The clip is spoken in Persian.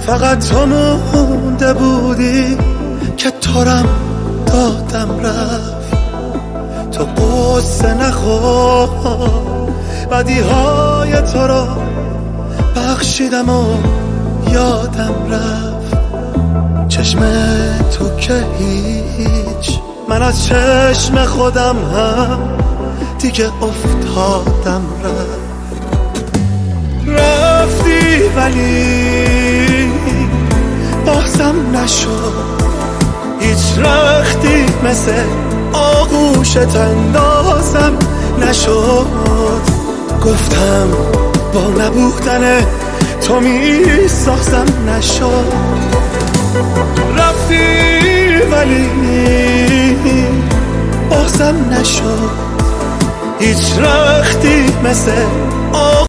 فقط تو مونده بودی که ترم دادم رفت. تو قصه نخور، بدیهای تو رو بخشیدم و یادم رفت. چشم تو که هیچ، من از چشم خودم هم دیگه افتادم رفتی ولی بازم نشد هیچ رختی مثل آغوشت اندازم نشد. گفتم با نبودن تو میسازم نشد. رفتی ولی بازم نشد هیچ رختی مثل